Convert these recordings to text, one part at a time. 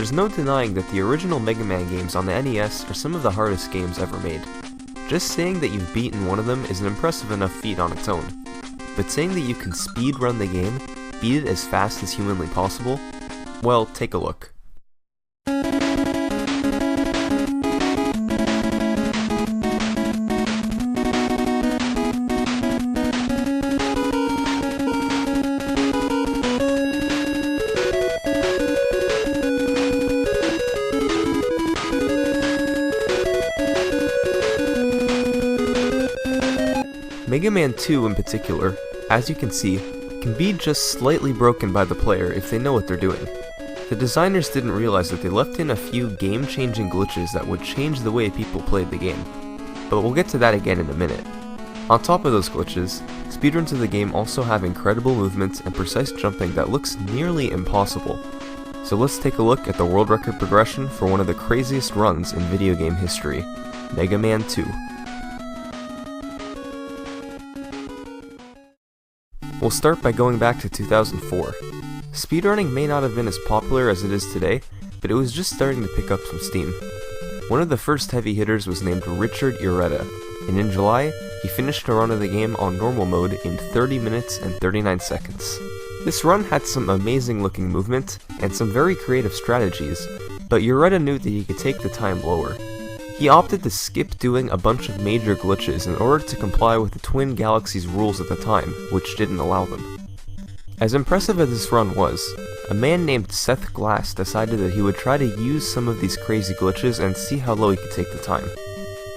there's no denying that the original Mega Man games on the NES are some of the hardest games ever made. Just saying that you've beaten one of them is an impressive enough feat on its own. But saying that you can speedrun the game, beat it as fast as humanly possible, well, take a look. Mega Man 2 in particular, as you can see, can be just slightly broken by the player if they know what they're doing. The designers didn't realize that they left in a few game-changing glitches that would change the way people played the game, but we'll get to that again in a minute. On top of those glitches, speedruns of the game also have incredible movements and precise jumping that looks nearly impossible. So let's take a look at the world record progression for one of the craziest runs in video game history, Mega Man 2. We'll start by going back to 2004. Speedrunning may not have been as popular as it is today, but it was just starting to pick up some steam. One of the first heavy hitters was named Richard Ureta, and in July, he finished a run of the game on normal mode in 30 minutes and 39 seconds. This run had some amazing looking movement, and some very creative strategies, but Ureta knew that he could take the time lower. He opted to skip doing a bunch of major glitches in order to comply with the Twin Galaxies rules at the time, which didn't allow them. As impressive as this run was, a man named Seth Glass decided that he would try to use some of these crazy glitches and see how low he could take the time.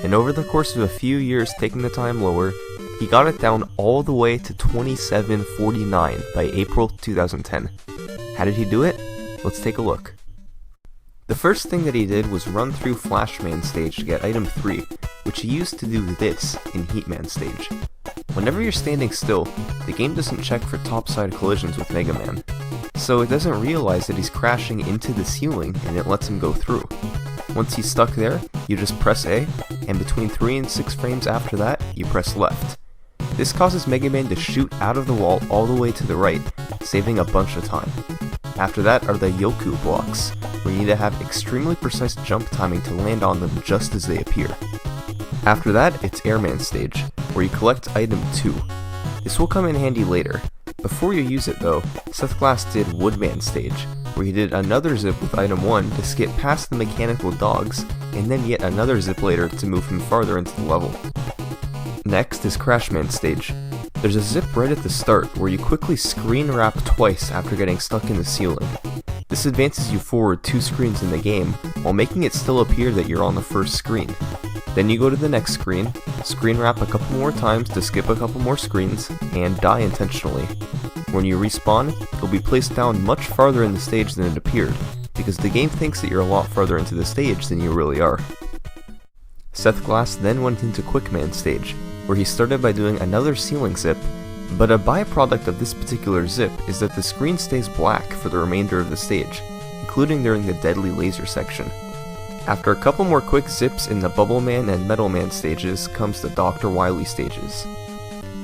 And over the course of a few years taking the time lower, he got it down all the way to 27:49 by April 2010. How did he do it? Let's take a look. The first thing that he did was run through Flashman stage to get item 3, which he used to do this in Heatman stage. Whenever you're standing still, the game doesn't check for topside collisions with Mega Man, so it doesn't realize that he's crashing into the ceiling and it lets him go through. Once he's stuck there, you just press A, and between 3 and 6 frames after that, you press left. This causes Mega Man to shoot out of the wall all the way to the right, saving a bunch of time. After that are the Yoku blocks, where you need to have extremely precise jump timing to land on them just as they appear. After that, it's Airman stage, where you collect item 2. This will come in handy later. Before you use it though, Seth Glass did Woodman stage, where he did another zip with item 1 to skip past the mechanical dogs, and then yet another zip later to move him farther into the level. Next is Crashman stage. There's a zip right at the start where you quickly screen wrap twice after getting stuck in the ceiling. This advances you forward 2 screens in the game, while making it still appear that you're on the first screen. Then you go to the next screen, screen wrap a couple more times to skip a couple more screens, and die intentionally. When you respawn, you'll be placed down much farther in the stage than it appeared, because the game thinks that you're a lot farther into the stage than you really are. Seth Glass then went into Quickman stage, where he started by doing another ceiling zip, but a byproduct of this particular zip is that the screen stays black for the remainder of the stage, including during the Deadly Laser section. After a couple more quick zips in the Bubble Man and Metal Man stages comes the Dr. Wily stages.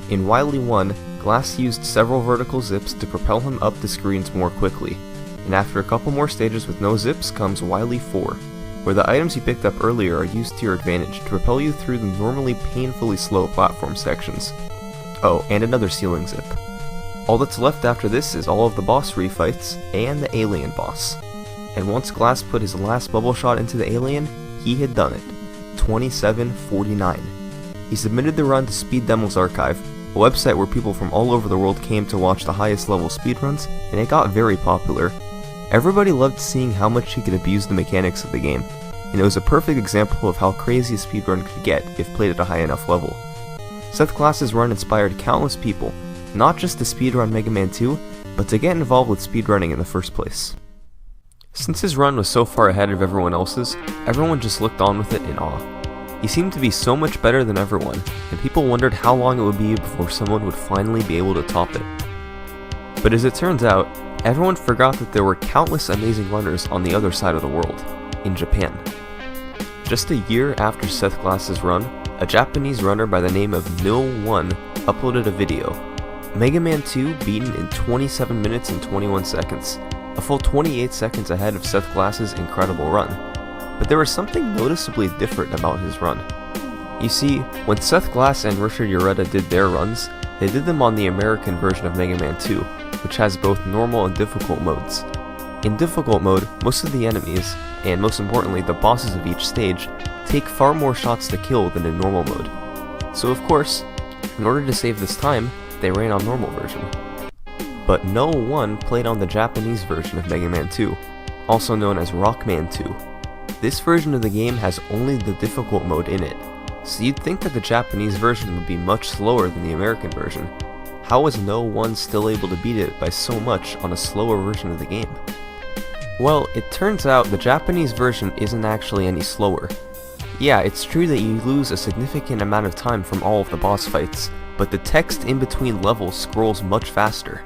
In Wily 1, Glass used several vertical zips to propel him up the screens more quickly, and after a couple more stages with no zips comes Wily 4, where the items you picked up earlier are used to your advantage to propel you through the normally painfully slow platform sections. Oh, and another ceiling zip. All that's left after this is all of the boss refights and the alien boss. And once Glass put his last bubble shot into the alien, he had done it. 27:49. He submitted the run to Speed Demo's Archive, a website where people from all over the world came to watch the highest level speedruns, and it got very popular. Everybody loved seeing how much he could abuse the mechanics of the game, and it was a perfect example of how crazy a speedrun could get if played at a high enough level. Seth Glass's run inspired countless people, not just to speedrun Mega Man 2, but to get involved with speedrunning in the first place. Since his run was so far ahead of everyone else's, everyone just looked on with it in awe. He seemed to be so much better than everyone, and people wondered how long it would be before someone would finally be able to top it. But as it turns out, everyone forgot that there were countless amazing runners on the other side of the world, in Japan. Just a year after Seth Glass's run, a Japanese runner by the name of Nil1 uploaded a video. Mega Man 2 beaten in 27 minutes and 21 seconds, a full 28 seconds ahead of Seth Glass's incredible run. But there was something noticeably different about his run. You see, when Seth Glass and Richard Ureta did their runs, they did them on the American version of Mega Man 2, which has both normal and difficult modes. In difficult mode, most of the enemies, and most importantly the bosses of each stage, take far more shots to kill than in normal mode. So of course, in order to save this time, they ran on normal version. But no one played on the Japanese version of Mega Man 2, also known as Rockman 2. This version of the game has only the difficult mode in it, so you'd think that the Japanese version would be much slower than the American version. How was no one still able to beat it by so much on a slower version of the game? Well, it turns out the Japanese version isn't actually any slower. Yeah, it's true that you lose a significant amount of time from all of the boss fights, but the text in between levels scrolls much faster.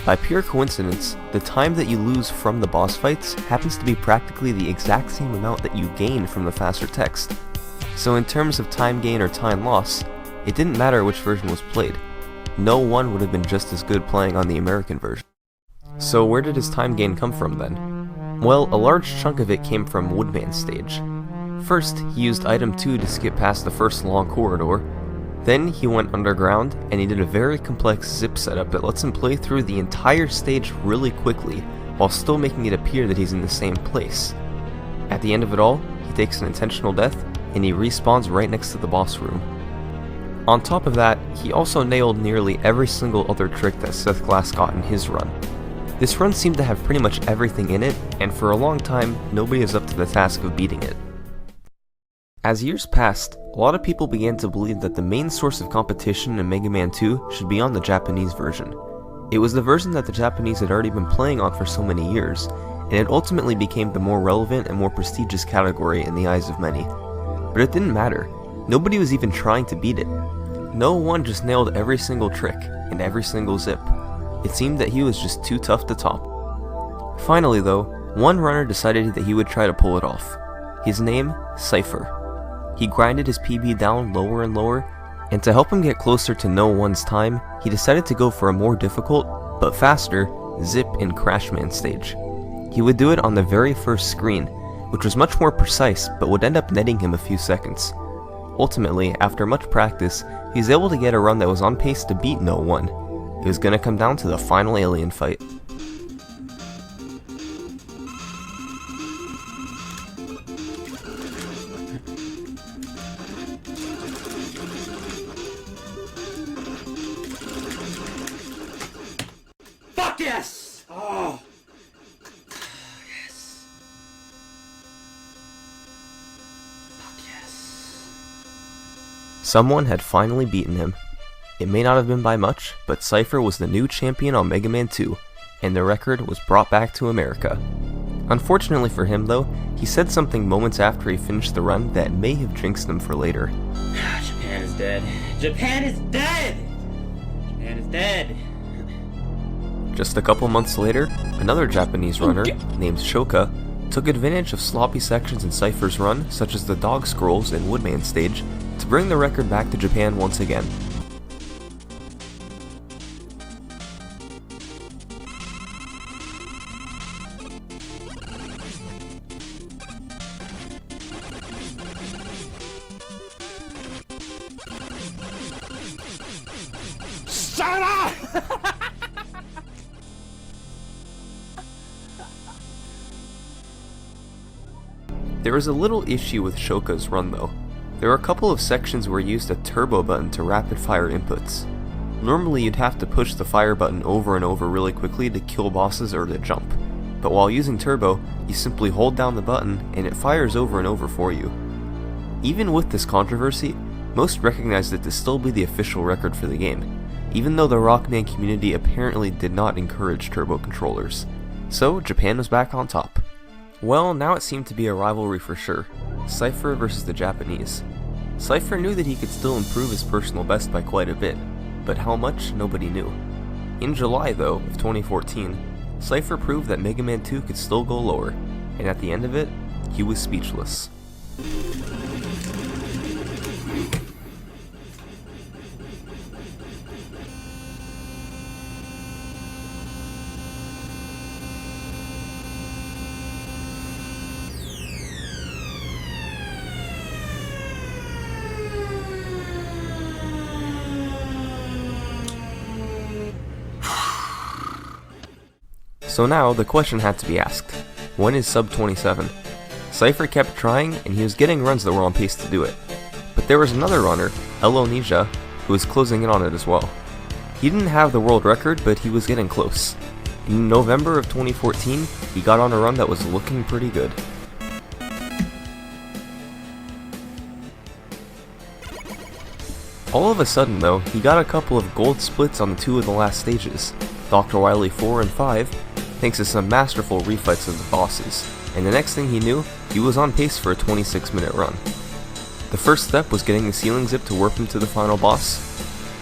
By pure coincidence, the time that you lose from the boss fights happens to be practically the exact same amount that you gain from the faster text. So in terms of time gain or time loss, it didn't matter which version was played. No one would have been just as good playing on the American version. So where did his time gain come from then? Well, a large chunk of it came from Woodman stage. First, he used item 2 to skip past the first long corridor. Then he went underground, and he did a very complex zip setup that lets him play through the entire stage really quickly, while still making it appear that he's in the same place. At the end of it all, he takes an intentional death, and he respawns right next to the boss room. On top of that, he also nailed nearly every single other trick that Seth Glass got in his run. This run seemed to have pretty much everything in it, and for a long time, nobody was up to the task of beating it. As years passed, a lot of people began to believe that the main source of competition in Mega Man 2 should be on the Japanese version. It was the version that the Japanese had already been playing on for so many years, and it ultimately became the more relevant and more prestigious category in the eyes of many. But it didn't matter. Nobody was even trying to beat it. No one just nailed every single trick and every single zip. It seemed that he was just too tough to top. Finally though, one runner decided that he would try to pull it off. His name, Cypher. He grinded his PB down lower and lower, and to help him get closer to no one's time, he decided to go for a more difficult, but faster, Zip and Crashman stage. He would do it on the very first screen, which was much more precise but would end up netting him a few seconds. Ultimately, after much practice, he was able to get a run that was on pace to beat no one. It was gonna come down to the final alien fight. Fuck yes! Oh! Yes. Fuck yes. Someone had finally beaten him. It may not have been by much, but Cypher was the new champion on Mega Man 2, and the record was brought back to America. Unfortunately for him though, he said something moments after he finished the run that may have jinxed him for later. Japan is dead. Japan is dead! Japan is dead. Just a couple months later, another Japanese runner, named Shoka, took advantage of sloppy sections in Cypher's run, such as the dog scrolls and Woodman stage, to bring the record back to Japan once again. Shut up! There was a little issue with Shoka's run though. There were a couple of sections where you used a turbo button to rapid fire inputs. Normally you'd have to push the fire button over and over really quickly to kill bosses or to jump, but while using turbo, you simply hold down the button and it fires over and over for you. Even with this controversy, most recognized it to still be the official record for the game, even though the Rockman community apparently did not encourage turbo controllers. So Japan was back on top. Well, now it seemed to be a rivalry for sure. Cypher versus the Japanese. Cypher knew that he could still improve his personal best by quite a bit, but how much, nobody knew. In July though, of 2014, Cypher proved that Mega Man 2 could still go lower, and at the end of it, he was speechless. So now, the question had to be asked, when is sub 27? Cypher kept trying, and he was getting runs that were on pace to do it. But there was another runner, Elo Ninja, who was closing in on it as well. He didn't have the world record, but he was getting close. In November of 2014, he got on a run that was looking pretty good. All of a sudden though, he got a couple of gold splits on 2 of the last stages, Dr. Wily 4 and 5, thanks to some masterful refights of the bosses, and the next thing he knew, he was on pace for a 26-minute run. The first step was getting the ceiling zip to warp him to the final boss,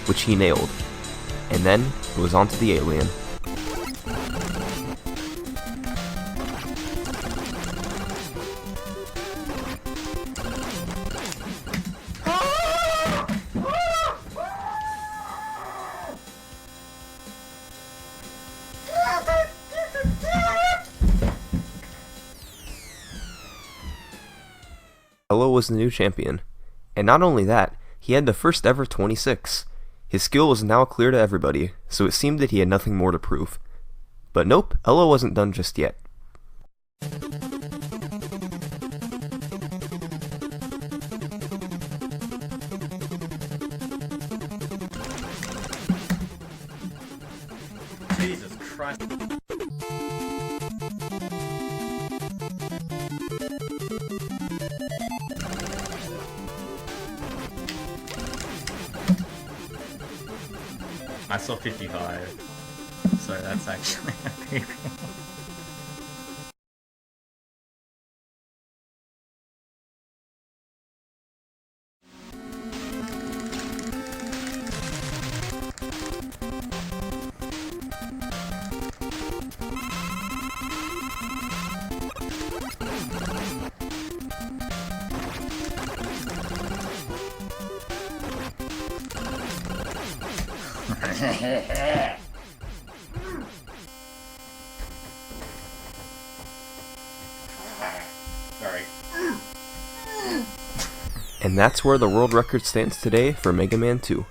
which he nailed, and then it was on to the alien. Elo was the new champion, and not only that, he had the first ever 26. His skill was now clear to everybody, so it seemed that he had nothing more to prove. But nope, Elo wasn't done just yet. Jesus Christ. I saw 55, so that's actually a big one. Sorry. And that's where the world record stands today for Mega Man 2.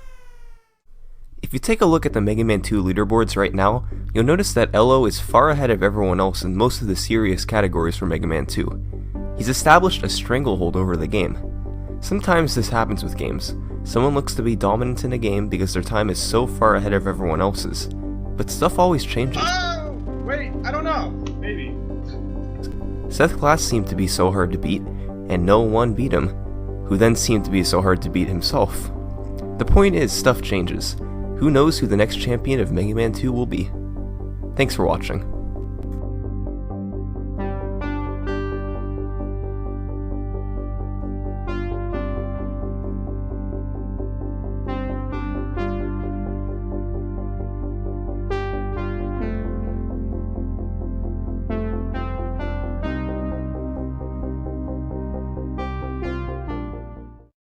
If you take a look at the Mega Man 2 leaderboards right now, you'll notice that Elo is far ahead of everyone else in most of the serious categories for Mega Man 2. He's established a stranglehold over the game. Sometimes this happens with games. Someone looks to be dominant in a game because their time is so far ahead of everyone else's. But stuff always changes. Oh! Wait, I don't know. Maybe. Seth Glass seemed to be so hard to beat, and no one beat him, who then seemed to be so hard to beat himself. The point is, stuff changes. Who knows who the next champion of Mega Man 2 will be? Thanks for watching.